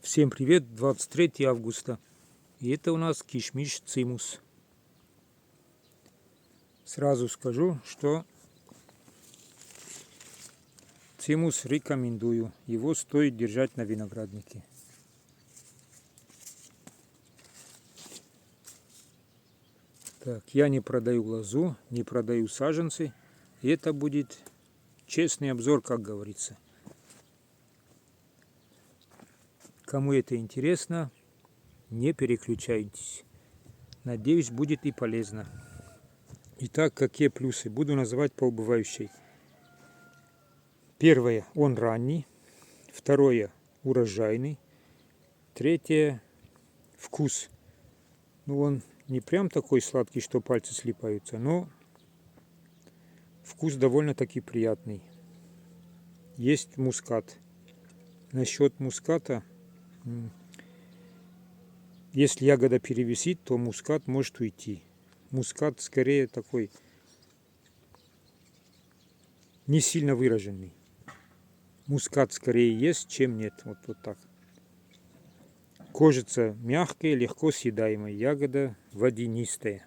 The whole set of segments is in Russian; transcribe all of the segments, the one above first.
Всем привет, 23 августа. И это у нас кишмиш цимус. Сразу скажу, что цимус рекомендую. Его стоит держать на винограднике. Так, я не продаю лозу, не продаю саженцы. И это будет честный обзор, как говорится. Кому это интересно, не переключайтесь. Надеюсь, будет и полезно. Итак, какие плюсы? Буду называть по убывающей. Первое, он ранний. Второе, урожайный. Третье, вкус. Ну, он не прям такой сладкий, что пальцы слипаются, но вкус довольно-таки приятный. Есть мускат. Насчет муската, если ягода перевесит, то мускат может уйти. Мускат скорее такой не сильно выраженный. Мускат скорее есть, чем нет. Вот так. Кожица мягкая, легко съедаемая. Ягода водянистая.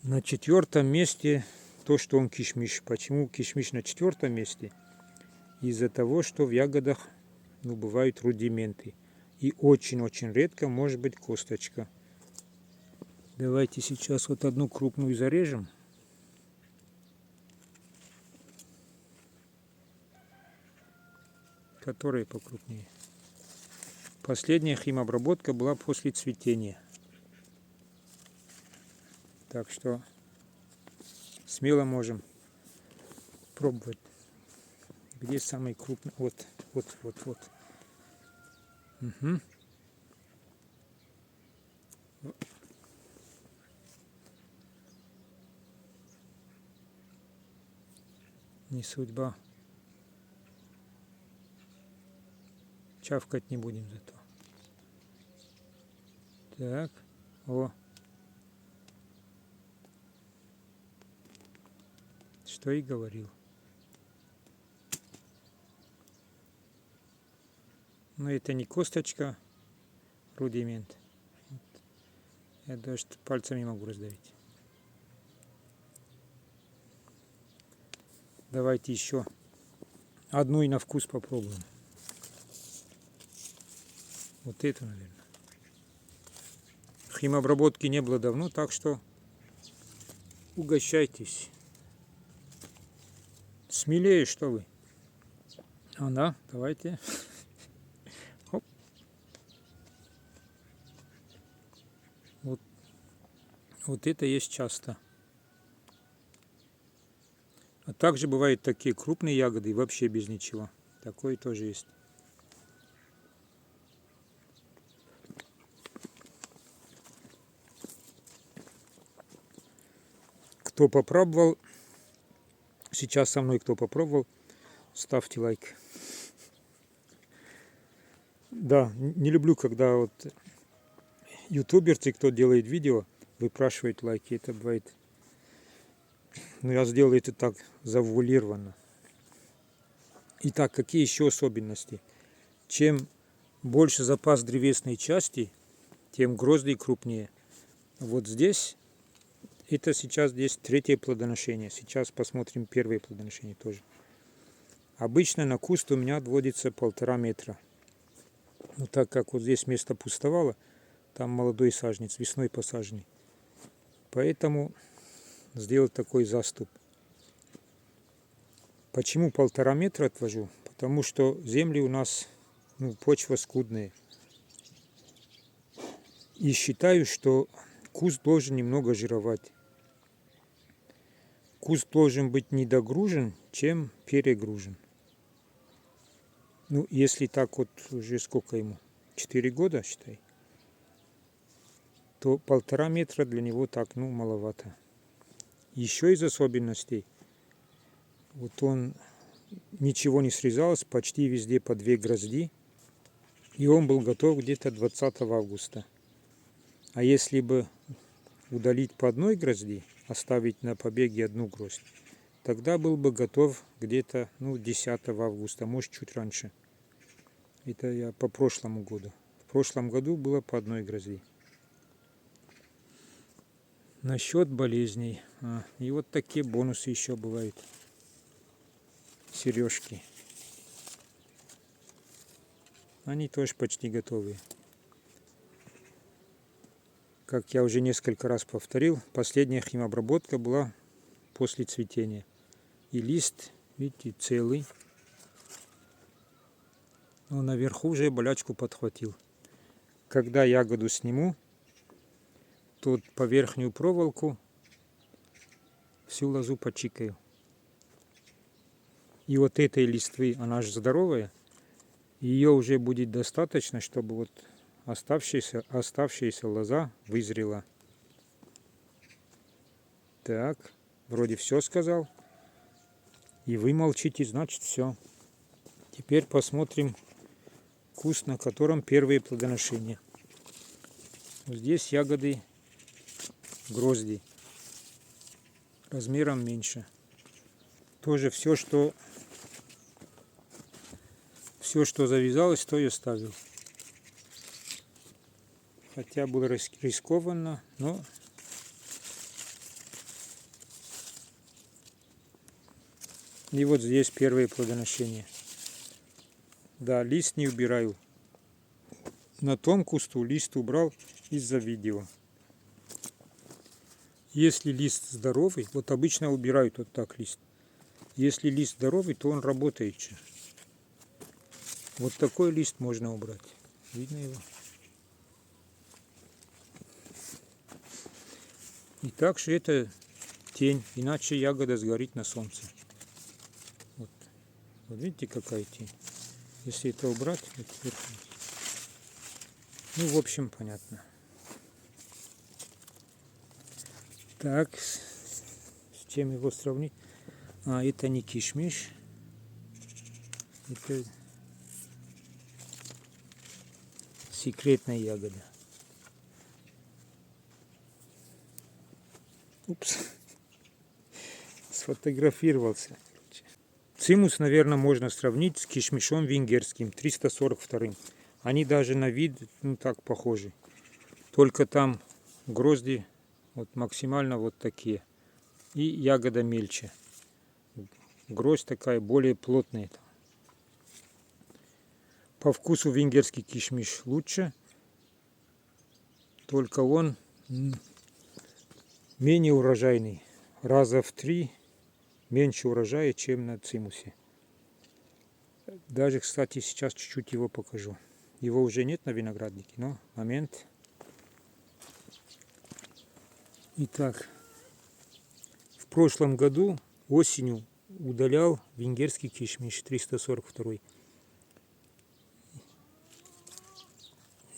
На четвертом месте то, что он кишмиш. Почему кишмиш на четвертом месте? Из-за того, что в ягодах бывают рудименты. И очень-очень редко может быть косточка. Давайте сейчас вот одну крупную зарежем. Которая покрупнее. Последняя химобработка была после цветения. Так что смело можем пробовать. Где самый крупный? Вот. Угу. Не судьба. Чавкать не будем зато. Так. О. Что и говорил. Но это не косточка, рудимент. Я даже пальцами могу раздавить. Давайте еще одну и на вкус попробуем. Вот эту, наверное. Химобработки не было давно, так что угощайтесь. Смелее, что вы. А, да, давайте. Оп. Вот это есть часто. А также бывают такие крупные ягоды и вообще без ничего. Такое тоже есть. Кто попробовал, сейчас со мной кто попробовал, ставьте лайк. Да, не люблю, когда вот ютуберцы, кто делает видео, выпрашивают лайки. Это бывает. Но я сделал это так завуалированно. Итак, какие еще особенности? Чем больше запас древесной части, тем грозды крупнее. Вот здесь, это сейчас здесь третье плодоношение. Сейчас посмотрим первое плодоношение тоже. Обычно на куст у меня отводится 1,5 метра. Но так как вот здесь место пустовало, там молодой саженец, весной посаженный. Поэтому сделать такой заступ. Почему 1,5 метра отвожу? Потому что земли у нас, почва скудная. И считаю, что куст должен немного жировать. Куст должен быть не догружен, чем перегружен. Если так вот уже сколько ему? 4 года, считай. То 1,5 метра для него так, маловато. Еще из особенностей. Вот он ничего не срезалось, почти везде по 2 грозди. И он был готов где-то 20 августа. А если бы удалить по одной грозди, оставить на побеге одну гроздь, тогда был бы готов где-то 10 августа, может чуть раньше. Это я по прошлому году. В прошлом году было по одной гроздьи. Насчет болезней. И вот такие бонусы еще бывают. Сережки. Они тоже почти готовые. Как я уже несколько раз повторил, последняя химобработка была после цветения. И лист, видите, целый. Но наверху уже болячку подхватил. Когда ягоду сниму, то по верхнюю проволоку всю лозу почикаю. И вот этой листвы, она же здоровая, ее уже будет достаточно, чтобы вот оставшаяся лоза вызрела. Так, вроде все сказал. И вы молчите, значит все. Теперь посмотрим куст, на котором первые плодоношения. Здесь ягоды грозди размером меньше. Тоже все, что завязалось, то и оставил. Хотя было рискованно, но и вот здесь первые плодоношения. Да, лист не убираю. На том кусту лист убрал из-за видео. Если лист здоровый, вот обычно убирают вот так лист. Если лист здоровый, то он работает. Вот такой лист можно убрать. Видно его? И также это тень, иначе ягода сгорит на солнце. Вот, вот видите, какая тень. Если это убрать, вот верхний. Ну, в общем, понятно. Так, с чем его сравнить? Это не кишмиш. Это секретная ягода. Упс. Сфотографировался. Цимус, наверное, можно сравнить с кишмишом венгерским, 342. Они даже на вид, ну, так похожи. Только там грозди вот максимально вот такие. И ягода мельче. Гроздь такая более плотная. По вкусу венгерский кишмиш лучше. Только он менее урожайный. Раза в 3 меньше урожая, чем на цимусе. Даже, кстати, сейчас чуть-чуть его покажу. Его уже нет на винограднике, но момент. Итак, в прошлом году осенью удалял венгерский кишмиш 342.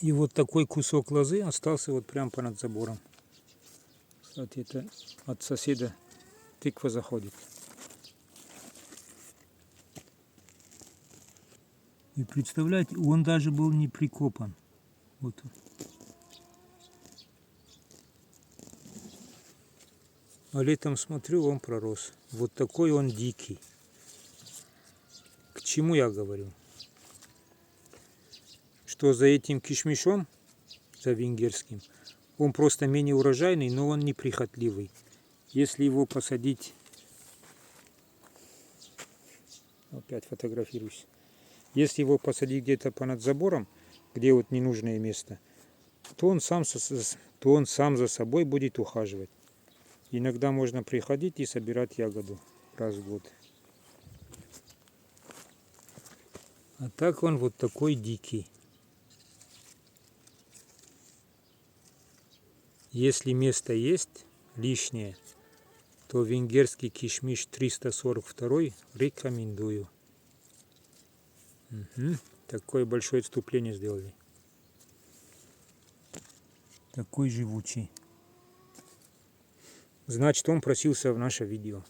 И вот такой кусок лозы остался вот прямо понад забором. Кстати, это от соседа тыква заходит. И представляете, он даже был не прикопан. Вот он. А летом смотрю, он пророс. Вот такой он дикий. К чему я говорю? Что за этим кишмишом, за венгерским, он просто менее урожайный, но он неприхотливый. Если его посадить... Опять фотографируюсь. Если его посадить где-то понад забором, где вот ненужное место, то он сам за собой будет ухаживать. Иногда можно приходить и собирать ягоду раз в год. А так он вот такой дикий. Если место есть лишнее, то венгерский кишмиш 342 рекомендую. Угу. Такое большое отступление сделали. Такой живучий. Значит, он просился в наше видео.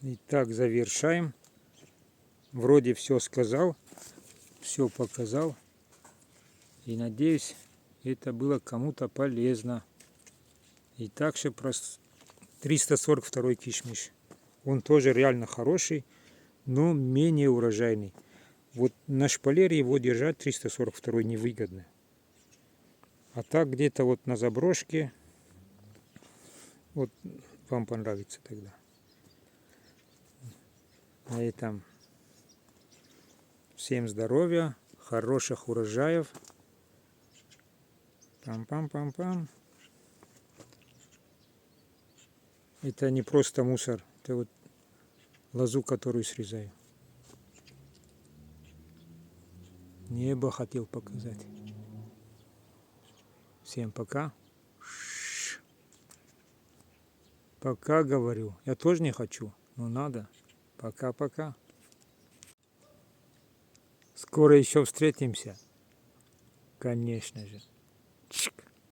Итак, завершаем. Вроде все сказал, все показал. И надеюсь, это было кому-то полезно. И также про 342 кишмиш. Он тоже реально хороший. но менее урожайный. Вот на шпалере его держать 342 невыгодно. А так где-то вот на заброшке, вот вам понравится тогда. На этом всем здоровья, хороших урожаев. Пам-пам-пам-пам. Это не просто мусор, это вот лозу, которую срезаю. Небо хотел показать. Всем пока. Пока говорю. Я тоже не хочу, но надо. Пока-пока. Скоро еще встретимся. Конечно же.